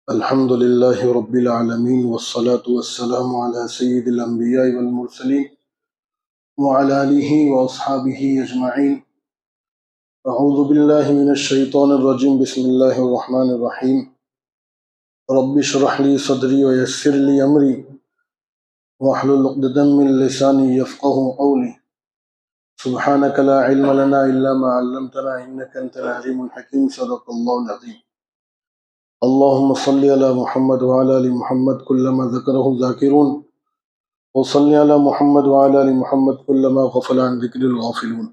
الحمد لله رب العالمين والصلاة والسلام على سيد الأنبياء والمرسلين وعلى آله وأصحابه أجمعين. أعوذ بالله من الشيطان الرجيم. بسم الله الرحمن الرحيم. رب اشرح لي صدري ويسر لي أمري واحلل عقدة من لساني يفقه قولي. سبحانك لا علم لنا إلا ما علمتنا إنك أنت العليم الحكيم. صدق الله العظيم. اللهم صل على محمد وعلى آل محمد كلما ذكره الذاكرون وصل على محمد وعلى آل محمد كلما غفل عن ذكر الغافلون.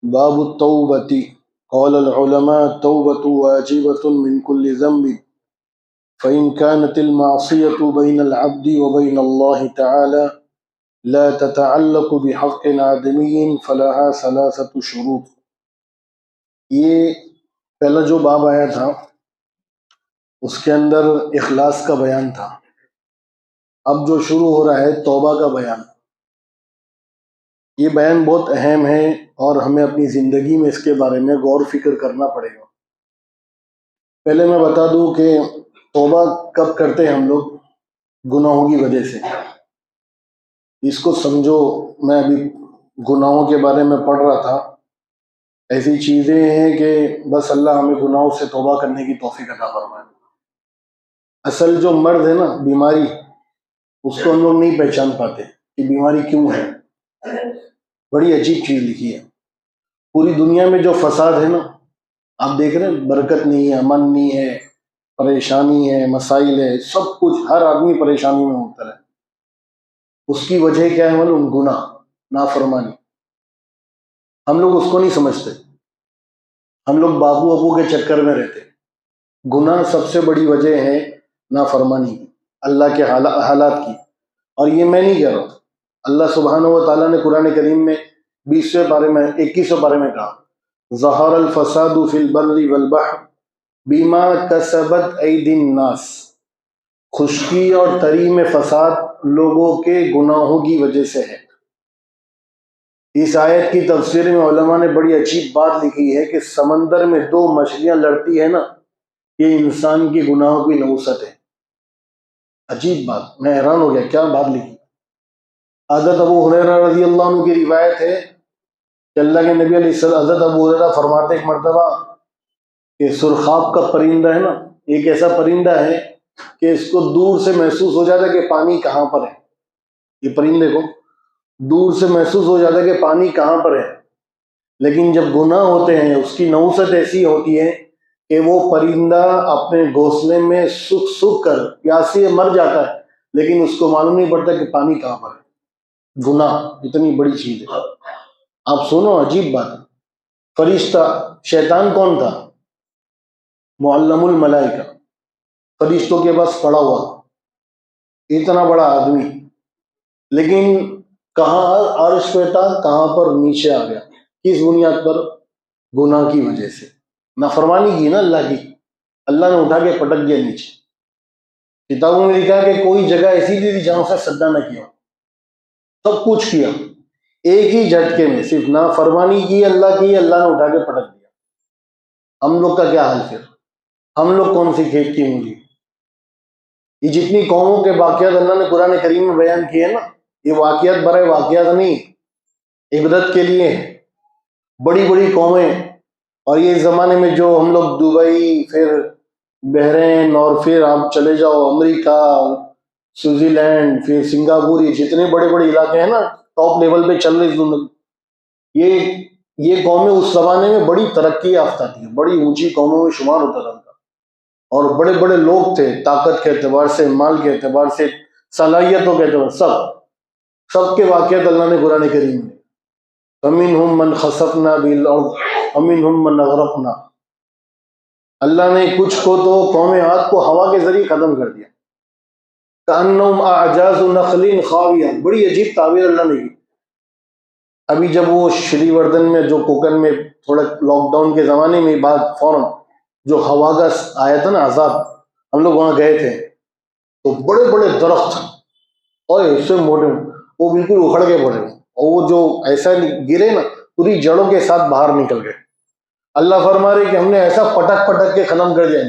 باب التوبة. قال العلماء التوبة واجبة من كل ذنب، فإن كانت المعصية بين العبد وبين الله تعالى لا تتعلق بحق آدمی فلها ثلاثة شروط. یہ پہلا جو باب آیا تھا اس کے اندر اخلاص کا بیان تھا. اب جو شروع ہو رہا ہے توبہ کا بیان. یہ بیان بہت اہم ہے اور ہمیں اپنی زندگی میں اس کے بارے میں غور فکر کرنا پڑے گا. پہلے میں بتا دوں کہ توبہ کب کرتے ہیں ہم لوگ؟ گناہوں کی وجہ سے. اس کو سمجھو، میں ابھی گناہوں کے بارے میں پڑھ رہا تھا. ایسی چیزیں ہیں کہ بس اللہ ہمیں گناہوں سے توبہ کرنے کی توفیق عطا فرمائے. اصل جو مرض ہے نا، بیماری، اس کو ہم لوگ نہیں پہچان پاتے کہ بیماری کیوں ہے. بڑی عجیب چیز لکھی ہے. پوری دنیا میں جو فساد ہے نا، آپ دیکھ رہے ہیں، برکت نہیں ہے، امن نہیں ہے، پریشانی ہے، مسائل ہے، سب کچھ، ہر آدمی پریشانی میں مبتلا ہے. اس کی وجہ کیا ہے معلوم؟ گناہ، نافرمانی. ہم لوگ اس کو نہیں سمجھتے. ہم لوگ بابو ابو کے چکر میں رہتے. گناہ سب سے بڑی وجہ ہے نافرمانی کی، اللہ کے حالات کی. اور یہ میں نہیں کہہ رہا ہوں، اللہ سبحانہ و تعالیٰ نے قرآن کریم میں 21 پارے میں کہا، ظہر الفساد فی البر والبحر بما کسبت ایدی الناس. خشکی اور تری میں فساد لوگوں کے گناہوں کی وجہ سے ہے. اس آیت کی تفسیر میں علماء نے بڑی عجیب بات لکھی ہے کہ سمندر میں 2 مچھلیاں لڑتی ہے نا، یہ انسان کی گناہوں کی نحوست ہے. عجیب بات، میں حیران ہو گیا کیا بات لکھی. حضرت ابو ہریرہ رضی اللہ عنہ کی روایت ہے کہ اللہ کے نبی علیہ السلام، حضرت ابو ہریرہ فرماتے ایک مرتبہ کہ سرخاب کا پرندہ ہے نا، ایک ایسا پرندہ ہے کہ اس کو دور سے محسوس ہو جاتا ہے کہ پانی کہاں پر ہے. یہ پرندے کو دور سے محسوس ہو جاتا ہے کہ پانی کہاں پر ہے. لیکن جب گناہ ہوتے ہیں اس کی نحوست ایسی ہوتی ہے کہ وہ پرندہ اپنے گھونسلے میں سوکھ کر پیاسی مر جاتا ہے، لیکن اس کو معلوم نہیں پڑتا کہ پانی کہاں پر ہے. گناہ اتنی بڑی چیز ہے. آپ سنو، عجیب بات. فرشتہ، شیطان کون تھا؟ معلم الملائکہ، فرشتوں کے پاس پڑا ہوا، اتنا بڑا آدمی، لیکن کہاں عرش پہ تھا، کہاں پر نیچے آ گیا. کس بنیاد پر؟ گناہ کی وجہ سے. نافرمانی کی نا اللہ کی، اللہ نے اٹھا کے پٹک دیا نیچے. کتابوں میں لکھا کہ کوئی جگہ ایسی نہیں تھی جہاں سے سجدہ نہ کیا. سب کچھ کیا ایک ہی جھٹکے میں. صرف نافرمانی کی اللہ کی، اللہ نے اٹھا کے پٹک دیا. ہم لوگ کا کیا حال پھر؟ ہم لوگ کون سی کھیت کی مونگی؟ یہ جتنی قوموں کے واقعات اللہ نے قرآن کریم میں بیان کیے ہیں نا، یہ واقعات برائے واقعات نہیں، عبرت کے لیے ہیں. بڑی بڑی قومیں، اور یہ زمانے میں جو ہم لوگ دبئی، پھر بحرین، اور پھر آپ چلے جاؤ امریکہ، سوئٹزر لینڈ، پھر سنگاپور، یہ جتنے بڑے بڑے علاقے ہیں نا، ٹاپ لیول پہ چل رہی دنیا. یہ قومیں اس زمانے میں بڑی ترقی یافتہ تھیں، بڑی اونچی قوموں میں شمار ہوتا تھا. اور بڑے بڑے لوگ تھے، طاقت کے اعتبار سے، مال کے اعتبار سے، صلاحیتوں کے اعتبار سے، سب کے واقعات اللہ نے قرآن کریم میں. فَمِنْهُمْ مَنْ خَسَفْنَا بِالْأَرْضِ وَمِنْهُمْ مَنْ أَغْرَقْنَا. اللہ نے کچھ کو تو قوم عاد کو ہوا کے ذریعے ختم کر دیا. كَأَنَّهُمْ أَعْجَازُ نَخْلٍ خَاوِيَةٍ. بڑی عجیب تعبیر اللہ نے کی. ابھی جب وہ شری وردھن میں، جو کوکن میں تھوڑا لاک ڈاؤن کے زمانے میں بعد فوراً جو ہوا کا آیا تھا نا عذاب، ہم لوگ وہاں گئے تھے تو بڑے بڑے درخت اور ایسے موٹے، وہ بالکل اکھڑ کے پڑے، اور وہ جو ایسا گرے نا، پوری جڑوں کے ساتھ باہر نکل گئے. اللہ فرما رہے کہ ہم نے ایسا پٹک پٹک کے ختم کر دیا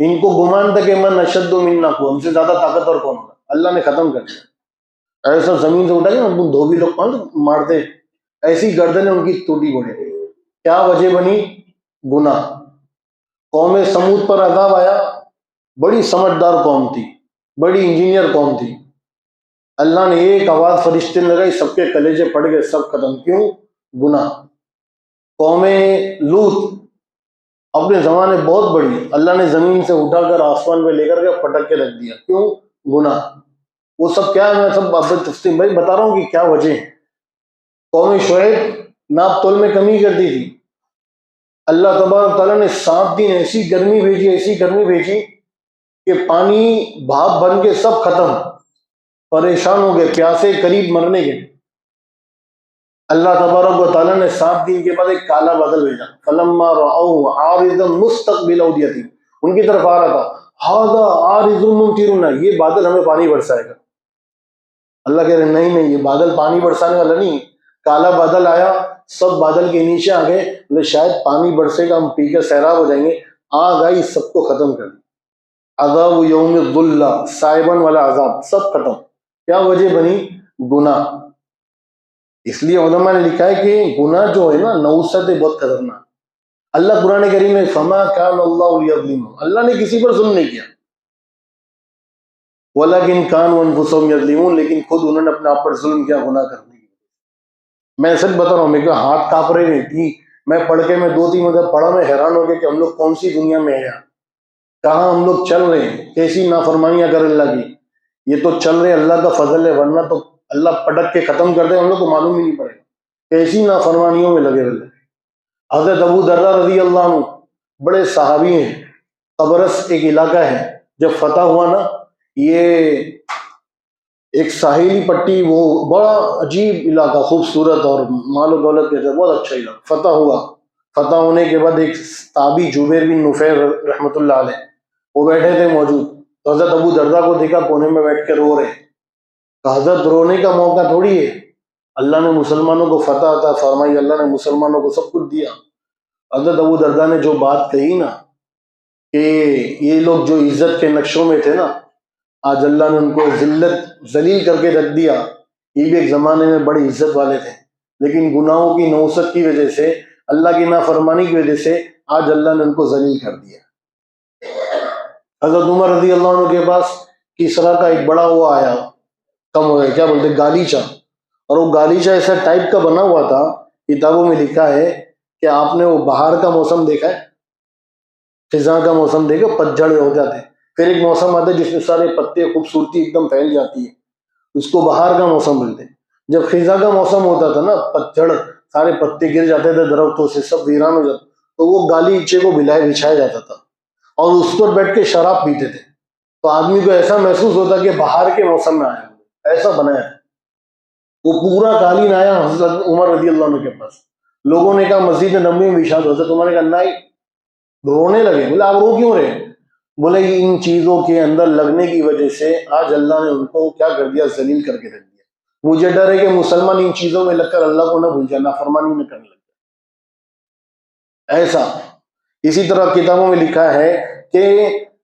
ان کو گمان تھا کہ من اشد منا کو، ہم سے زیادہ طاقتور کون ہوگا، اللہ نے ختم کر دیا۔ ایسا زمین سے اٹھا کے دھوبی لوگ مارتے، ایسی گردنیں ان کی ٹوٹی پڑی۔ کیا وجہ بنی؟ گناہ۔ قوم سمود پر عذاب آیا، بڑی سمجھدار قوم تھی، بڑی انجینئر قوم تھی، اللہ نے ایک آواز فرشتے نے لگائی، سب کے کلیجے پڑ گئے، سب ختم۔ کیوں؟ گناہ۔ قوم لوط اپنے زمانے بہت بڑی، اللہ نے زمین سے اٹھا کر آسمان پہ لے کر کے پٹک کے رکھ دیا۔ کیوں؟ گناہ۔ وہ سب کیا ہے، میں سب آپ تفصیل بھائی بتا رہا ہوں کہ کیا وجہ ہے۔ قوم شعیب ناپ تول میں کمی کرتی تھی، اللہ تبارک تعالیٰ نے 7 دن ایسی گرمی بھیجی، ایسی گرمی بھیجی کہ پانی بھاپ بن کے سب ختم، پریشان ہو گئے، پیاسے قریب مرنے کے۔ اللہ تبارک و تعالیٰ نے 7 دن کے بعد ایک کالا بادل بھیجا، فلما رأوه عارضا مستقبل اودیتہم، ان کی طرف آ رہا تھا، ھذا عارض ممطرنا، یہ بادل ہمیں پانی برسائے گا۔ اللہ کہہ رہے نہیں یہ بادل پانی برسانے والا نہیں۔ کالا بادل آیا، سب بادل کے نیچے آ گئے، شاید پانی برسے گا، ہم پی کے سیراب ہو جائیں گے، آگ آئی سب کو ختم کر دیا۔ عذاب یوم الظلہ، صائباً والا عذاب، سب ختم۔ کیا وجہ بنی؟ گناہ۔ اس لیے علماء نے لکھا ہے کہ گناہ جو ہے نا، نوست ہے، بہت خطرناک۔ اللہ قرآن کریم میں فما کان اللہ لیظلم، اللہ نے کسی پر ظلم نہیں کیا، ولیکن کانوا انفسہم یظلمون، لیکن خود انہوں نے اپنے آپ پر ظلم کیا، گناہ کرنے کی۔ میں سچ بتا رہا ہوں، میرے ہاتھ کانپ رہے نہیں تھی، میں پڑھ کے میں 2-3 مدد پڑھا، میں حیران ہو گیا کہ ہم لوگ کون سی دنیا میں ہیں، کہاں ہم لوگ چل رہے ہیں، کیسی نافرمانیاں کر اللہ کی۔ یہ تو چل رہے اللہ کا فضل ہے، ورنہ تو اللہ پٹک کے ختم کر دے، ہم لوگ کو معلوم ہی نہیں پڑے گا، کیسی نافرمانیوں میں لگے رہے۔ حضرت ابو دردہ رضی اللہ عنہ بڑے صحابی ہیں، قبرص ایک علاقہ ہے، جب فتح ہوا نا، یہ ایک ساحلی پٹی، وہ بڑا عجیب علاقہ، خوبصورت اور مال و دولت کے ساتھ بہت اچھا علاقہ۔ فتح ہوا، فتح ہونے کے بعد ایک تابعی جبیر بن نفیر رحمۃ اللہ علیہ وہ بیٹھے تھے موجود، تو حضرت ابو دردہ کو دیکھا کونے میں بیٹھ کے رو رہے۔ تو حضرت رونے کا موقع تھوڑی ہے، اللہ نے مسلمانوں کو فتح عطا فرمائی، اللہ نے مسلمانوں کو سب کچھ دیا۔ حضرت ابو دردہ نے جو بات کہی نا کہ یہ لوگ جو عزت کے نقشوں میں تھے نا، آج اللہ نے ان کو ذلیل کر کے رکھ دیا۔ یہ بھی ایک زمانے میں بڑی عزت والے تھے، لیکن گناہوں کی نوست کی وجہ سے، اللہ کی نافرمانی کی وجہ سے آج اللہ نے ان کو ذلیل کر دیا۔ حضرت عمر رضی اللہ عنہ کے پاس کسرا کا ایک بڑا وہ آیا، کم ہو گیا، کیا بولتے گالیچہ، اور وہ گالیچہ ایسا ٹائپ کا بنا ہوا تھا، کتابوں میں لکھا ہے کہ آپ نے وہ بہار کا موسم دیکھا ہے، خزاں کا موسم دیکھا، پتجھڑ ہو جاتے، پھر ایک موسم آتا ہے جس میں سارے پتے خوبصورتی ایک دم پھیل جاتی ہے، اس کو بہار کا موسم بولتے ہیں۔ جب خزاں کا موسم ہوتا تھا نا، پتجھڑ، سارے پتے گر جاتے تھے درختوں سے، سب ویران ہو جاتا، تو وہ گالیچے کو بچھایا جاتا تھا اور اس پر بیٹھ کے شراب پیتے تھے، تو آدمی کو ایسا محسوس ہوتا کہ بہار کے موسم میں آیا، ایسا بنایا ہے۔ وہ پورا قالین آیا حضرت عمر رضی اللہ عنہ کے پاس، لوگوں نے کہا مسجد نبوی میں بچھا دو، حضرت عمر نے کہا نہیں، رونے لگے، بولے آپ رو کیوں رہے؟ بولے ان چیزوں کے اندر لگنے کی وجہ سے آج اللہ نے ان کو کیا کر دیا، ذلیل کر کے رکھ دیا۔ مجھے ڈر ہے کہ مسلمان ان چیزوں میں لگ کر اللہ کو نہ بھول جائے، نافرمانی نہ کرنے لگ جائے۔ ایسا اسی طرح کتابوں میں لکھا ہے کہ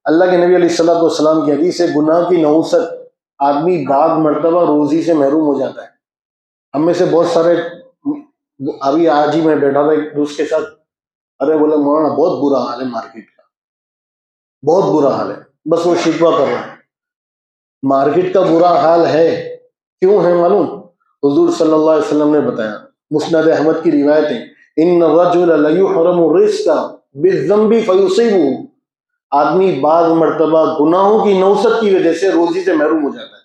اللہ کے نبی علیہ الصلوۃ والسلام کی حدیث ہے، گناہ کی نوست آدمی بعض مرتبہ روزی سے محروم ہو جاتا ہے۔ ہم میں سے بہت سارے، ابھی آج ہی میں بیٹھا تھا ایک دوست کے ساتھ، ارے بولے مولانا بہت برا حال ہے مارکیٹ کا، بہت برا حال ہے، بس وہ شکوہ کر رہا ہے۔ مارکیٹ کا برا حال ہے، کیوں ہے معلوم؟ حضور صلی اللہ علیہ وسلم نے بتایا، مسند احمد کی روایت ہے، ان الرجل لیحرم الرزق بالذنب فیصیبہ، آدمی بعض مرتبہ گناہوں کی نوست کی وجہ سے روزی سے محروم ہو جاتا ہے۔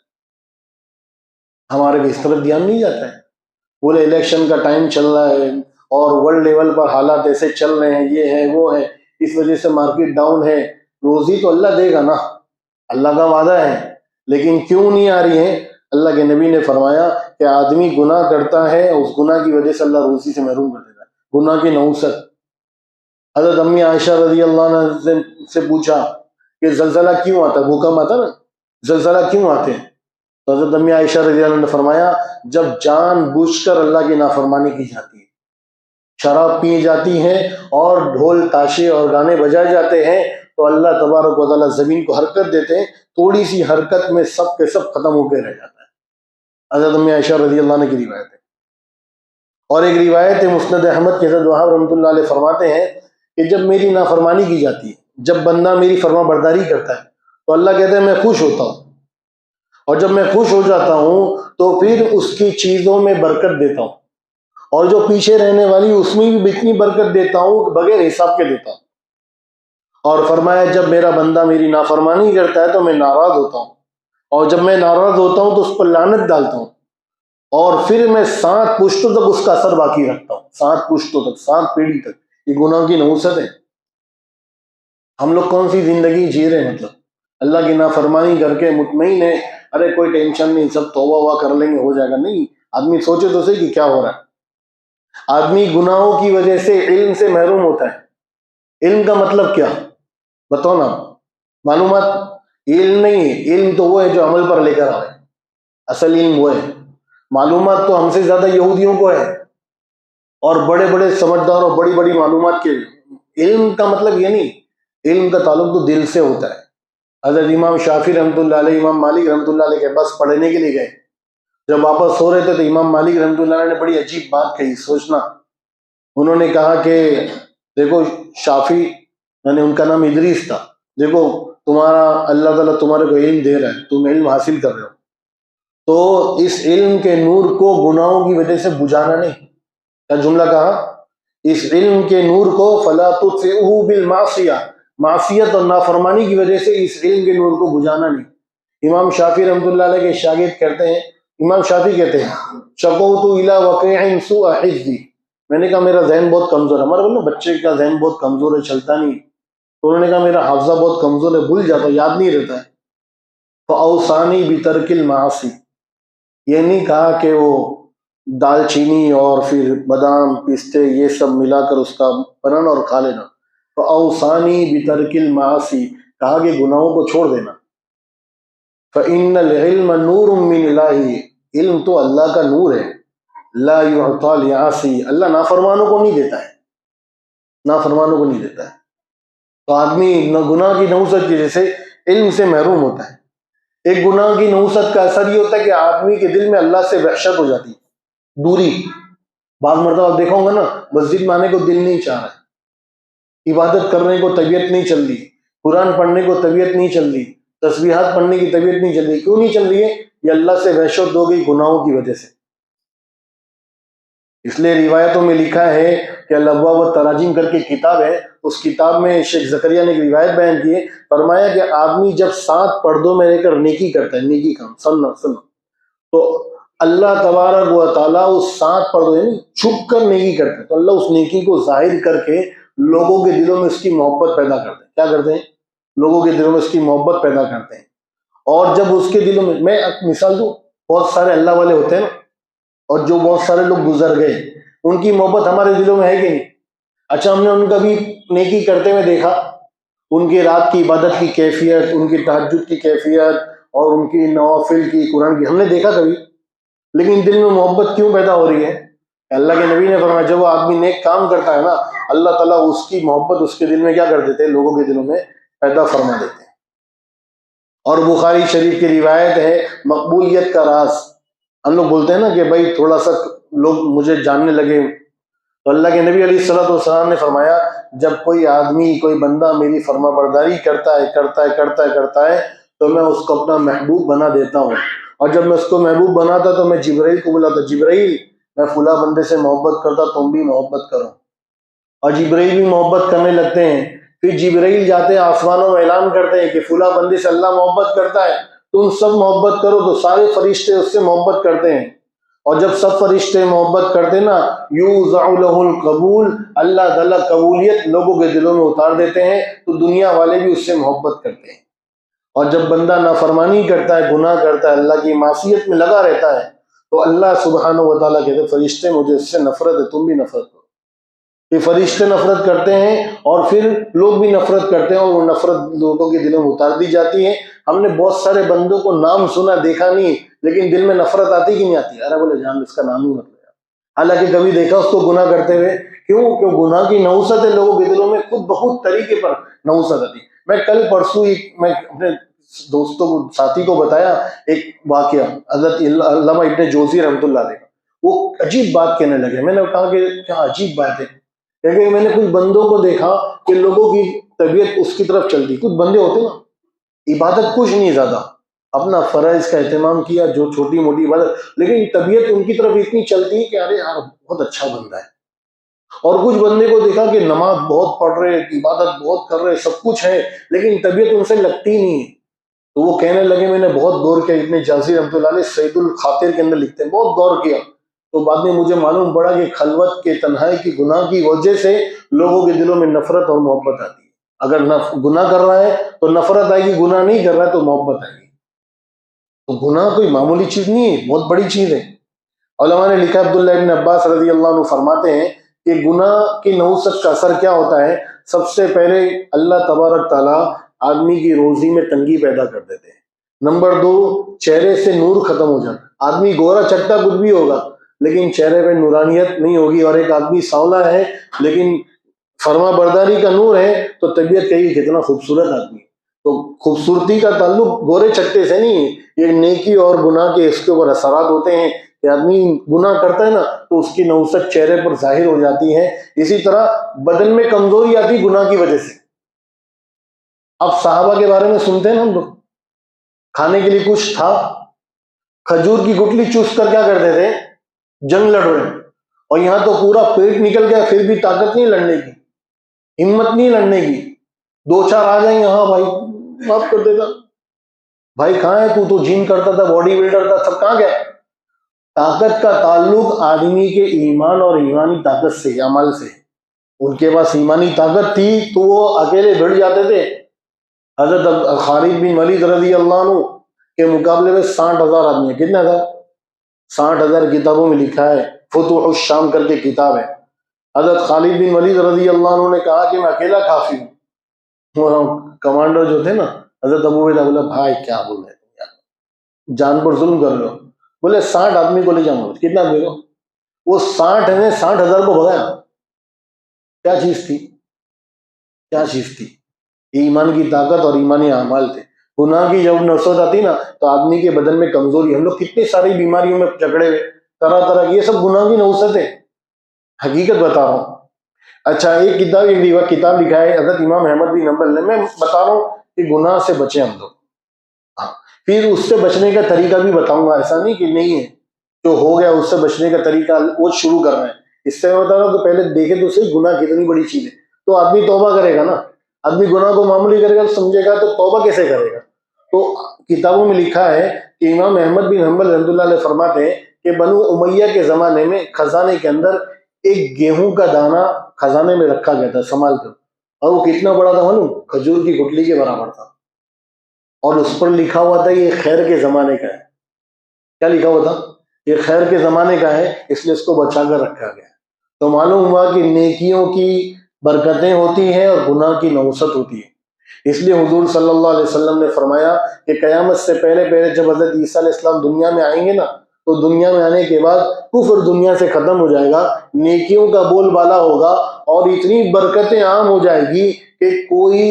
ہمارے بھی اس طرف دھیان نہیں جاتا ہے، بولے الیکشن کا ٹائم چل رہا ہے اور ورلڈ لیول پر حالات ایسے چل رہے ہیں، یہ ہے وہ ہے، اس وجہ سے مارکیٹ ڈاؤن ہے، روزی تو اللہ دے گا نا، اللہ کا وعدہ ہے، لیکن کیوں نہیں آ رہی ہے؟ اللہ کے نبی نے فرمایا کہ آدمی گناہ کرتا ہے، اس گناہ کی وجہ سے اللہ روزی سے محروم کر دیتا ہے، گناہ کی نوست۔ حضرت امی عائشہ رضی اللہ عنہ سے پوچھا کہ زلزلہ کیوں آتا ہے، بھوکم آتا نا، زلزلہ کیوں آتے ہیں؟ تو حضرت امی عائشہ رضی اللہ عنہ نے فرمایا جب جان بوجھ کر اللہ کی نافرمانی کی جاتی ہے، شراب پی جاتی ہیں اور ڈھول تاشے اور گانے بجائے جاتے ہیں، تو اللہ تبارک و تعالیٰ زمین کو حرکت دیتے ہیں، تھوڑی سی حرکت میں سب کے سب ختم ہو کے رہ جاتا ہے۔ حضرت ام عائشہ رضی اللہ عنہ کی روایت ہے۔ اور ایک روایت ہے مسند احمد کے حضرت وہاب رحمۃ اللہ علیہ فرماتے ہیں کہ جب میری نافرمانی کی جاتی ہے، جب بندہ میری فرما برداری کرتا ہے، تو اللہ کہتے ہیں میں خوش ہوتا ہوں، اور جب میں خوش ہو جاتا ہوں تو پھر اس کی چیزوں میں برکت دیتا ہوں، اور جو پیچھے رہنے والی اس میں بھی اتنی برکت دیتا ہوں کہ بغیر حساب کے دیتا ہوں۔ اور فرمایا جب میرا بندہ میری نافرمانی کرتا ہے تو میں ناراض ہوتا ہوں، اور جب میں ناراض ہوتا ہوں تو اس پر لعنت ڈالتا ہوں، اور پھر میں 7 پشتوں تک اس کا اثر باقی رکھتا ہوں، 7 پشتوں تک، 7 پیڑھی تک۔ یہ گناہ کی نحوست ہے۔ ہم لوگ کون سی زندگی جی رہے ہیں؟ مطلب اللہ کی نافرمانی کر کے مطمئن ہے، ارے کوئی ٹینشن نہیں، سب توبہ ہوا کر لیں گے، ہو جائے گا۔ نہیں، آدمی سوچے تو صحیح کہ کیا ہو رہا ہے۔ آدمی گناہوں کی وجہ سے علم سے محروم ہوتا ہے۔ علم کا مطلب کیا؟ بتاؤ نا۔ معلومات علم نہیں ہے، علم تو وہ ہے جو عمل پر لے کر آئے، اصل علم وہ ہے۔ معلومات تو ہم سے زیادہ یہودیوں کو ہے، اور بڑے بڑے سمجھدار اور بڑی بڑی معلومات کے۔ علم کا مطلب یہ نہیں، علم کا تعلق تو دل سے ہوتا ہے۔ حضرت امام شافعی رحمۃ اللہ علیہ، امام مالک رحمۃ اللہ علیہ کے پاس پڑھنے کے لیے گئے۔ جب واپس ہو رہے تھے تو امام مالک رحمۃ اللہ علیہ نے بڑی عجیب بات کہی، سوچنا۔ انہوں نے کہا کہ دیکھو شافعی، یعنی ان کا نام ادریس تھا، دیکھو تمہارا اللہ تعالیٰ تمہارے کو علم دے رہا ہے، تم علم حاصل کر رہے ہو، تو اس علم کے نور کو گناہوں کی وجہ سے بجھانا نہیں۔ کیا جملہ کہا؟ اس علم کے نور کو فلا تطفئہ بالمعصیہ، معصیت اور نافرمانی کی وجہ سے اس علم کے نور کو بجھانا نہیں۔ امام شافعی رحمۃ اللہ علیہ کے شاگرد کہتے ہیں، امام شافعی کہتے ہیں شکوت الی وقیع سوء حفظی، میں نے کہا میرا ذہن بہت کمزور ہے۔ ہمارے بولے بچے کا ذہن بہت کمزور ہے، چلتا نہیں، تو انہوں نے کہا میرا حافظہ بہت کمزور ہے، بھول جاتا، یاد نہیں رہتا ہے۔ فاوصانی بترک المعاصی، یہ نہیں کہا کہ وہ دال چینی اور پھر بادام پستے یہ سب ملا کر اس کا بنانا اور کھا لینا۔ فاوصانی بترک المعاصی، کہا کہ گناہوں کو چھوڑ دینا۔ فإن العلم نور من الہ، علم تو اللہ کا نور ہے، لا یعطی لعاصی، اللہ نافرمانوں کو نہیں دیتا ہے، نافرمانوں کو نہیں دیتا ہے۔ تو آدمی گناہ کی نحوست کی وجہ سے علم سے محروم ہوتا ہے۔ ایک گناہ کی نحوست کا اثر یہ ہوتا ہے کہ آدمی کے دل میں اللہ سے وحشت ہو جاتی ہے، دوری۔ بعض مرتبہ دیکھا ہوگا نا، مسجد میں آنے کو دل نہیں چاہ رہا ہے، عبادت کرنے کو طبیعت نہیں چل رہی، قرآن پڑھنے کو طبیعت نہیں چل رہی، تسبیحات پڑھنے کی طبیعت نہیں چل رہی۔ کیوں نہیں چل رہی ہے؟ یہ اللہ سے وحشت ہو گئی گناہوں کی وجہ سے۔ اس لیے روایتوں میں لکھا ہے کہ الابواب والتراجم کر کے کتاب ہے، اس کتاب میں شیخ زکریا نے ایک روایت بیان کی ہے، فرمایا کہ آدمی جب 7 پردوں میں رہ کر نیکی کرتا ہے، نیکی کام سننا، تو اللہ تبارک و تعالیٰ اس 7 پردوں یعنی چھپ کر نیکی کرتے ہیں، تو اللہ اس نیکی کو ظاہر کر کے لوگوں کے دلوں میں اس کی محبت پیدا کرتے ہیں۔ کیا کرتے ہیں؟ لوگوں کے دلوں میں اس کی محبت پیدا کرتے ہیں۔ اور جب اس کے دلوں میں مثال دوں، بہت سارے اللہ والے ہوتے ہیں نا، اور جو بہت سارے لوگ گزر گئے، ان کی محبت ہمارے دلوں میں ہے کہ نہیں؟ اچھا، ہم نے ان کا بھی نیکی کرتے ہوئے دیکھا، ان کی رات کی عبادت کی کیفیت، ان کی تہجد کی کیفیت، اور ان کی نوافل کی، قرآن کی، ہم نے دیکھا کبھی؟ لیکن دل میں محبت کیوں پیدا ہو رہی ہے؟ اللہ کے نبی نے فرمایا جب وہ آدمی نیک کام کرتا ہے نا، اللہ تعالیٰ اس کی محبت اس کے دل میں کیا کر دیتے ہیں؟ لوگوں کے دلوں میں پیدا فرما دیتے ہیں۔ اور بخاری شریف کی روایت ہے مقبولیت کا راز۔ ہم لوگ بولتے ہیں نا کہ بھائی تھوڑا سا لوگ مجھے جاننے لگے، تو اللہ کے نبی علیہ الصلوۃ والسلام نے فرمایا جب کوئی آدمی، کوئی بندہ میری فرما برداری کرتا ہے تو میں اس کو اپنا محبوب بنا دیتا ہوں، اور جب میں اس کو محبوب بناتا تو میں جبرائیل کو بلاتا، جبرائیل میں فلاں بندے سے محبت کرتا، تم بھی محبت کرو، اور جبرائیل بھی محبت کرنے لگتے ہیں۔ پھر جبرائیل جاتے ہیں آسمانوں میں اعلان کرتے ہیں کہ فلاں بندے سے اللہ محبت کرتا ہے، تم سب محبت کرو، تو سارے فرشتے اس سے محبت کرتے ہیں، اور جب سب فرشتے محبت کرتے نا، یوزع لہ القبول، اللہ تعالیٰ قبولیت لوگوں کے دلوں میں اتار دیتے ہیں، تو دنیا والے بھی اس سے محبت کرتے ہیں۔ اور جب بندہ نافرمانی کرتا ہے، گناہ کرتا ہے، اللہ کی معصیت میں لگا رہتا ہے، تو اللہ سبحانہ و تعالیٰ کہتے ہیں فرشتے مجھے اس سے نفرت ہے، تم بھی نفرت کرو۔ کہ فرشتے نفرت کرتے ہیں اور پھر لوگ بھی نفرت کرتے ہیں، اور وہ نفرت لوگوں کے دلوں میں اتار دی جاتی ہے۔ ہم نے بہت سارے بندوں کو نام سنا، دیکھا نہیں، لیکن دل میں نفرت آتی کہ نہیں آتی؟ ارے بولے جان اس کا نام ہی مت لیا، حالانکہ کبھی دیکھا اس کو گناہ کرتے ہوئے کیوں کہ گناہ کی نوست ہے لوگوں کے دلوں میں خود بخود طریقے پر نوست آتی. میں کل پرسوں میں اپنے دوستوں کو ساتھی کو بتایا ایک واقعہ حضرت علامہ ابن جوزی رحمۃ اللہ علیہ کا. وہ عجیب بات کہنے لگے. میں نے کہا کہ کیا عجیب بات ہے. کہ میں نے کچھ بندوں کو دیکھا کہ لوگوں کی طبیعت اس کی طرف چلتی. کچھ بندے ہوتے نا عبادت کچھ نہیں زیادہ, اپنا فرائض کا اہتمام کیا جو چھوٹی موٹی عبادت, لیکن طبیعت ان کی طرف اتنی چلتی کہ ارے یار بہت اچھا بندہ ہے. اور کچھ بندے کو دیکھا کہ نماز بہت پڑھ رہے, عبادت بہت کر رہے, سب کچھ ہے, لیکن طبیعت ان سے لگتی نہیں ہے. تو وہ کہنے لگے میں نے بہت غور کیا. ابن جوزی رحمۃ اللہ علیہ سید الخاطر کے اندر لکھتے ہیں بہت غور کیا. تو بعد میں مجھے معلوم پڑا کہ خلوت کے تنہائی کی گناہ کی وجہ سے لوگوں کے دلوں میں نفرت اور محبت آتی ہے. اگر گناہ کر رہا ہے تو نفرت آئے گی, گناہ نہیں کر رہا ہے تو محبت آئے گی. تو گناہ کوئی معمولی چیز نہیں ہے, بہت بڑی چیز ہے. علماء نے لکھا عبداللہ ابن عباس رضی اللہ عنہ فرماتے ہیں کہ گناہ کی نوست کا اثر کیا ہوتا ہے. سب سے پہلے اللہ تبارک تعالیٰ آدمی کی روزی میں تنگی پیدا کر دیتے ہیں. نمبر 2, چہرے سے نور ختم ہو جاتا. آدمی گورا چٹا کچھ بھی ہوگا لیکن چہرے پہ نورانیت نہیں ہوگی. اور ایک آدمی سانولا ہے لیکن فرما برداری کا نور ہے تو طبیعت کہی کتنا خوبصورت آدمی. تو خوبصورتی کا تعلق گورے چٹے سے نہیں ہے, یہ نیکی اور گناہ کے اس کے اوپر اثرات ہوتے ہیں. کہ آدمی گناہ کرتا ہے نا تو اس کی نوست چہرے پر ظاہر ہو جاتی ہے. اسی طرح بدن میں کمزوری آتی گناہ کی وجہ سے. اب صحابہ کے بارے میں سنتے ہیں نا ہم لوگ, کھانے کے لیے کچھ تھا, کھجور کی گٹلی چوس کر کیا کرتے تھے, جنگ لڑ رہے ہیں. اور یہاں تو پورا پیٹ نکل گیا پھر بھی طاقت نہیں لڑنے کی, ہمت نہیں لڑنے کی. 2-4 آ جائیں گے, ہاں بھائی معاف کر دے گا. بھائی کہاں ہے تو جم کرتا تھا, باڈی بلڈر تھا, سب کہاں گیا. طاقت کا تعلق آدمی کے ایمان اور ایمانی طاقت سے, عمل سے. ان کے پاس ایمانی طاقت تھی تو وہ اکیلے بھڑ جاتے تھے. حضرت خالد بن ولید رضی اللہ عنہ کے مقابلے میں 60,000 آدمی ہیں. کتنا تھا, 60,000 کتابوں میں لکھا ہے. فتوح الشام کر کے کتاب ہے. حضرت خالد بن ولید رضی اللہ عنہ نے کہا کہ میں اکیلا کافی ہوں. کمانڈر جو تھے نا حضرت ابو عبیدہ, بولا بھائی کیا بول رہے ہیں, جان پر ظلم کر رہے ہو. بولے 60 آدمی کو لے جاؤں گا. کتنا آدمی کو, وہ 60 نے 60,000 کو بھگایا. کیا چیز تھی, کیا چیز تھی, ایمان کی طاقت اور ایمانی اعمال تھے. گناہ کی جب نوست آتی نا تو آدمی کے بدن میں کمزوری. ہم لوگ کتنی ساری بیماریوں میں جکڑے ہوئے, طرح طرح کی, یہ سب گناہ کی نوست ہے. حقیقت بتا رہا ہوں. اچھا ایک کتاب لکھا ہے حضرت امام احمد بن حنبل نے. میں بتا رہا ہوں کہ گناہ سے بچیں ہم لوگ. پھر اس سے بچنے کا طریقہ بھی بتاؤں گا. ایسا نہیں کہ نہیں ہے, جو ہو گیا اس سے بچنے کا طریقہ وہ شروع کرنا ہے. اس سے میں بتا رہا ہوں کہ پہلے دیکھے تو صحیح گناہ کتنی بڑی چیز ہے. تو آدمی توبہ کرے گا نا, آدمی گناہ کو معمولی کرے گا تو سمجھے گا تو توبہ کیسے کرے گا. تو کتابوں میں لکھا ہے کہ امام احمد بن حنبل رحمۃ اللہ علیہ فرماتے ہیں کہ بنو امیہ کے زمانے میں خزانے کے اندر ایک گیہوں کا دانہ خزانے میں رکھا گیا تھا سنبھال کر. اور وہ کتنا بڑا تھا معلوم, کھجور کی گٹلی کے برابر تھا. اور اس پر لکھا ہوا تھا یہ خیر کے زمانے کا ہے. کیا لکھا ہوا تھا, یہ خیر کے زمانے کا ہے, اس لیے اس کو بچا کر رکھا گیا. تو معلوم ہوا کہ نیکیوں کی برکتیں ہوتی ہیں اور گناہ کی نوست ہوتی ہے. اس لیے حضور صلی اللہ علیہ وسلم نے فرمایا کہ قیامت سے پہلے جب حضرت عیسیٰ علیہ السلام دنیا میں آئیں گے نا تو دنیا میں آنے کے بعد کفر دنیا سے ختم ہو جائے گا, نیکیوں کا بول بالا ہوگا اور اتنی برکتیں عام ہو جائے گی کہ کوئی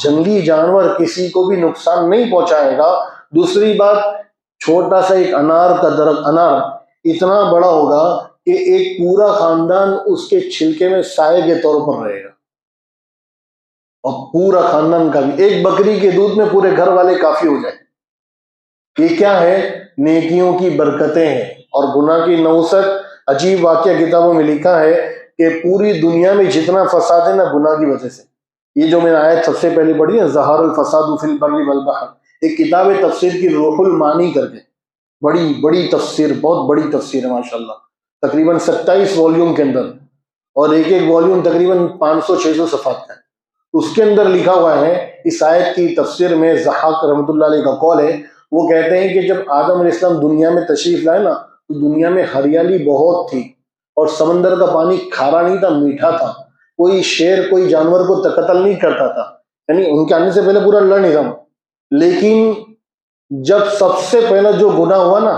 جنگلی جانور کسی کو بھی نقصان نہیں پہنچائے گا. دوسری بات, چھوٹا سا ایک انار کا درخت, انار اتنا بڑا ہوگا کہ ایک پورا خاندان اس کے چھلکے میں سائے کے طور پر رہے گا. اور پورا خاندان کا بھی, ایک بکری کے دودھ میں پورے گھر والے کافی ہو جائے. یہ کیا ہے, نیکیوں کی برکتیں ہیں اور گناہ کی نوست. عجیب واقعہ کتابوں میں لکھا ہے کہ پوری دنیا میں جتنا فساد ہے نا گناہ کی وجہ سے. یہ جو میں نے آیت سب سے پہلے پڑھی ہے, ظہر الفساد فی البر والبحر, ایک کتاب ہے تفسیر کی روح المعانی کر کے, بڑی تفسیر, بہت بڑی تفسیر ہے ماشاءاللہ, تقریباً 27 والیوم کے اندر, اور ایک ایک والیوم تقریباً 500-600 صفحات کا ہے. اس کے اندر لکھا ہوا ہے, اس آیت کی تفسیر میں ضحاک رحمۃ اللہ علیہ کا قول ہے. وہ کہتے ہیں کہ جب آدم علیہ السلام دنیا میں تشریف لائے نا تو دنیا میں ہریالی بہت تھی اور سمندر کا پانی کھارا نہیں تھا, میٹھا تھا. کوئی شیر کوئی جانور کو قتل نہیں کرتا تھا, یعنی ان کے آنے سے پہلے پورا اللہ نظام. لیکن جب سب سے پہلا جو گناہ ہوا نا,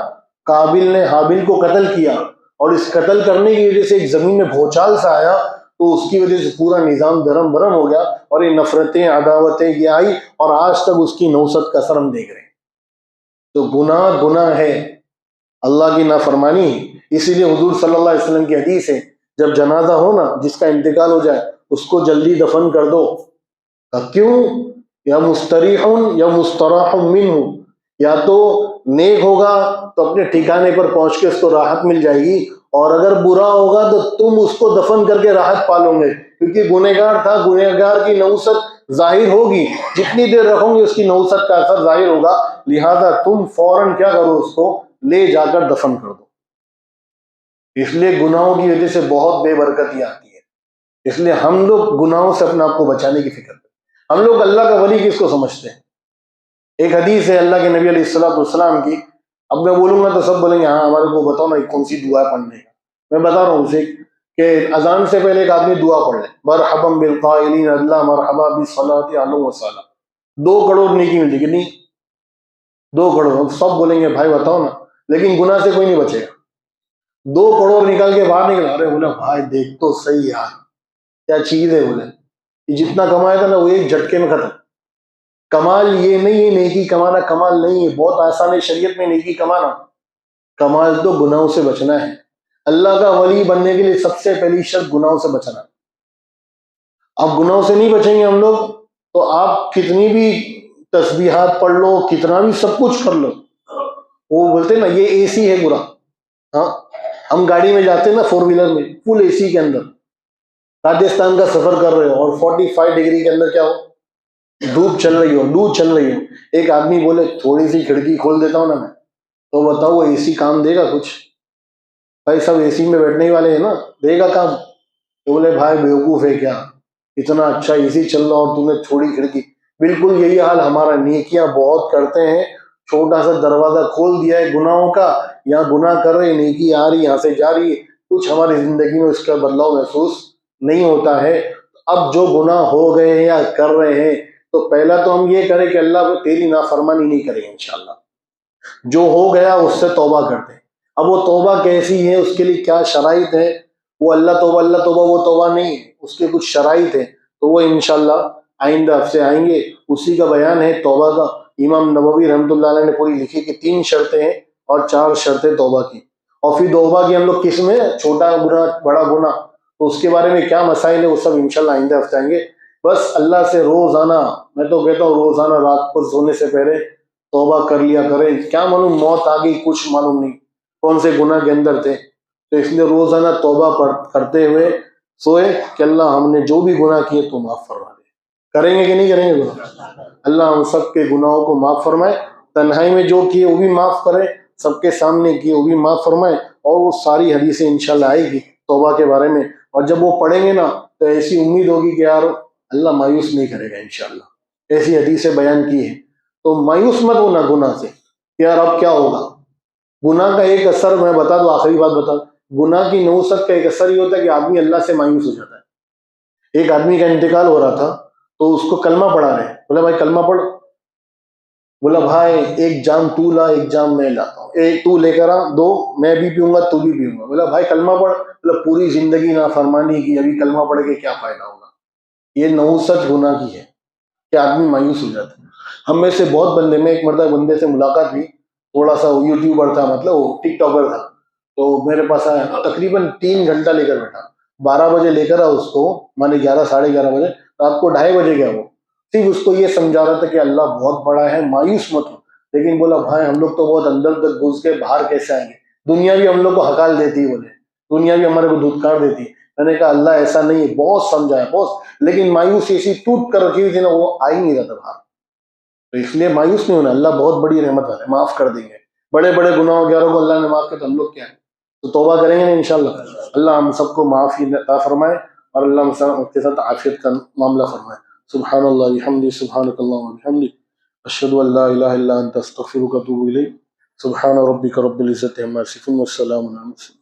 قابل نے حابیل کو قتل کیا, اور اس قتل کرنے کی وجہ سے ایک زمین میں بھوچال سا آیا تو اس کی وجہ سے پورا نظام درم برم ہو گیا اور یہ نفرتیں عداوتیں یہ آئی اور آج تک اس کی نوست کا اثر ہم دیکھ رہے ہیں. تو گناہ ہے، اللہ کی نافرمانی. اسی لیے حضور صلی اللہ علیہ وسلم کی حدیث ہے جب جنازہ ہو نا، جس کا انتقال ہو جائے اس کو جلدی دفن کر دو. کیوں؟ یا مستریح یا مستراح منہ، یا تو نیک ہوگا تو اپنے ٹھکانے پر پہنچ کے اس کو راحت مل جائے گی، اور اگر برا ہوگا تو تم اس کو دفن کر کے راحت پالو گے، کیونکہ گنہگار تھا، گنہگار کی نوست ظاہر ہوگی، جتنی دیر رکھو گے اس کی نوست کا اثر ظاہر ہوگا. لہذا تم فوراً کیا کرو، اس کو لے جا کر دفن کر دو. اس لیے گناہوں کی وجہ سے بہت بے برکتی آتی ہے. اس لیے ہم لوگ گناہوں سے اپنے آپ کو بچانے کی فکر کریں. ہم لوگ اللہ کا ولی کس کو سمجھتے ہیں؟ ایک حدیث ہے اللہ کے نبی علیہ السلام کی. اب میں بولوں گا تو سب بولیں گے ہاں ہمارے کو بتاؤ نا کون سی دعا پڑھنے کا. میں بتا رہا ہوں اسے کہ اذان سے پہلے ایک آدمی دعا پڑھ لے، مرحبا بالقائلین اللہ مرحبا بالصلاۃ علی وسلم، 2 کروڑ نیکی ملتی. کتنی؟ 2 کروڑ. اب سب بولیں گے بھائی بتاؤ نا، لیکن گناہ سے کوئی نہیں بچے گا. 2 کروڑ نکل کے باہر نکلا، ارے بولے بھائی دیکھ تو صحیح یار کیا چیز ہے. بولے یہ جتنا کمایا تھا نا وہ ایک جھٹکے میں ختم. کمال یہ نہیں ہے، نیکی کمانا کمال نہیں ہے، بہت آسان ہے شریعت میں نیکی کمانا. کمال تو گناہوں سے بچنا ہے. اللہ کا ولی بننے کے لیے سب سے پہلی شرط گناہوں سے بچنا. اب گناہوں سے نہیں بچیں گے ہم لوگ تو آپ کتنی بھی تسبیحات پڑھ لو، کتنا بھی سب کچھ کر لو. وہ بولتے نا یہ اے سی ہے برا. ہاں ہم گاڑی میں جاتے ہیں نا 4 ویلر میں، فل اے سی کے اندر راجستھان کا سفر کر رہے ہو اور 45 ڈگری کے اندر کیا ہو، دھوپ چل رہی ہو، لو چل رہی ہو. ایک آدمی بولے تھوڑی سی کھڑکی کھول دیتا ہوں نا میں، تو بتاؤ وہ اے سی کام دے گا کچھ؟ بھائی سب اے سی میں بیٹھنے ہی والے ہیں نا، دے گا کام؟ تو بولے بھائی بیوقوف ہے کیا، اتنا اچھا اے سی چل رہا اور تم نے تھوڑی کھڑکی. بالکل یہی حال ہمارا. نیکیاں بہت کرتے ہیں، چھوٹا سا دروازہ کھول دیا ہے گناہوں کا، یہاں گناہ کر رہے، نیکی آ رہی یہاں سے جا رہی ہے، کچھ ہماری زندگی میں اس کا بدلاؤ محسوس نہیں ہوتا ہے. اب جو گناہ ہو گئے ہیں یا کر رہے ہیں تو پہلا تو ہم یہ کریں کہ اللہ کو تیری نافرمانی نہیں کریں گے انشاءاللہ. جو ہو گیا اس سے توبہ کرتے ہیں. اب وہ توبہ کیسی ہے، اس کے لیے کیا شرائط ہے؟ وہ اللہ توبہ وہ توبہ نہیں ہے، اس کے کچھ شرائط ہیں، تو وہ انشاءاللہ آئندہ ہفتے آئیں گے. اسی کا بیان ہے توبہ کا. امام نووی رحمۃ اللہ علیہ نے پوری لکھی کہ 3 شرطیں ہیں اور 4 شرطیں توبہ کی. اور پھر توبہ کی ہم لوگ کس میں، چھوٹا گناہ بڑا گناہ، تو اس کے بارے میں کیا مسائل ہے وہ سب انشاءاللہ آئندہ ہفتے آئیں گے. بس اللہ سے روزانہ، میں تو کہتا ہوں روزانہ رات کو سونے سے پہلے توبہ کر لیا کریں. کیا معلوم موت آ گئی، کچھ معلوم نہیں کون سے گناہ کے اندر تھے. تو اس لیے روزانہ توبہ کرتے ہوئے سوئے کہ اللہ ہم نے جو بھی گناہ کیے تو معاف فرما دے. کریں گے کہ نہیں کریں گے گناہ؟ اللہ ہم سب کے گناہوں کو معاف فرمائے. تنہائی میں جو کیے وہ بھی معاف کرے، سب کے سامنے کیے وہ بھی معاف فرمائے. اور وہ ساری حدیثیں انشاءاللہ آئے گی توبہ کے بارے میں، اور جب وہ پڑھیں گے نا تو ایسی امید ہوگی کہ یار اللہ مایوس نہیں کرے گا انشاءاللہ. ایسی حدیثیں بیان کی ہے تو مایوس مت ہونا گناہ سے کہ یار اب کیا ہوگا. گناہ کا ایک اثر میں بتا دوں، آخری بات بتا دوں، گناہ کی نوست کا ایک اثر یہ ہوتا ہے کہ آدمی اللہ سے مایوس ہو جاتا ہے. ایک آدمی کا انتقال ہو رہا تھا تو اس کو کلمہ پڑھا رہے، بولا بھائی کلمہ پڑھ. بولا بھائی ایک جام تو لا، ایک جام میں لاتا ہوں، ایک تو لے کر آ، 2 میں بھی پیوں گا تو بھی پیوں گا. بولا بھائی کلمہ پڑھ. بولا پوری زندگی نافرمانی کی، ابھی کلمہ پڑھ کے کیا فائدہ ہوگا. یہ نوست گناہ کی ہے کہ آدمی مایوس ہو جاتا ہے. ہم میں سے بہت بندے، میں ایک مرتبہ بندے سے ملاقات ہوئی، تھوڑا سا یوٹیوبر تھا، مطلب وہ ٹک ٹاکر تھا، تو میرے پاس آیا، تقریباً 3 گھنٹہ لے کر بیٹھا. 12 بجے لے کر آ اس کو، مانے 11 ساڑھے 11 بجے، رات کو 2:30 بجے گیا. وہ صرف اس کو یہ سمجھا رہا تھا کہ اللہ بہت بڑا ہے، مایوس مت ہو. لیکن بولا بھائی ہم لوگ تو بہت اندر تک گھس کے باہر کیسے آئیں گے، دنیا بھی ہم لوگ کو ہکال دیتی ہے. بولے دنیا بھی ہمارے کو دھتکار دیتی ہے. میں نے کہا اللہ ایسا نہیں ہے، بہت سمجھایا بہت، لیکن مایوسی ایسی ٹوٹ کر رکھی ہوئی تھی نا، وہ آ ہی نہیں رہا تھا باہر. تو اس لیے مایوس نہیں ہونا، اللہ بہت بڑی رحمت ہے، معاف کر دیں گے. بڑے بڑے گناہوں وغیرہ کو اللہ نے معاف کیا تو ہم لوگ کیا ہے، تو توبہ کریں گے نا انشاءاللہ. اللہ ہم سب کو معافی عطا فرمائے اور اللہ ہم سب کے ساتھ عافیت کا معاملہ فرمائے. سبحان اللہ بحمدہ، سبحانک اللہم وبحمدک، اشہد ان لا الہ الا انت، استغفرک واتوب الیک. سبحان ربک رب العزۃ عما یصفون والسلام علی المرسلین.